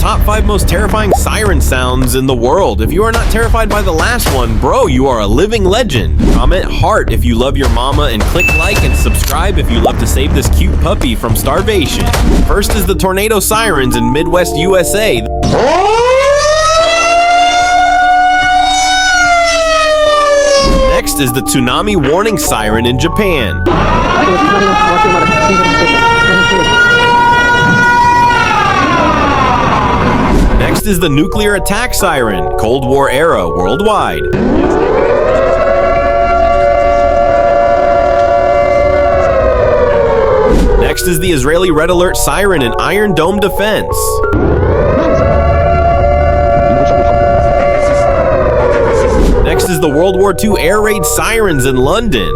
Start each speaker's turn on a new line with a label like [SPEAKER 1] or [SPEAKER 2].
[SPEAKER 1] top 5 most terrifying siren sounds in the world. If you are not terrified by the last one, bro, you are a living legend. Comment heart if you love your mama, and click like and subscribe if you love to save this cute puppy from starvation. First is the tornado sirens in Midwest USA. Next is the tsunami warning siren in Japan. Next is the nuclear attack siren, Cold War era, worldwide. Next is the Israeli red alert siren in Iron Dome defense. Next is the World War II air raid sirens in London.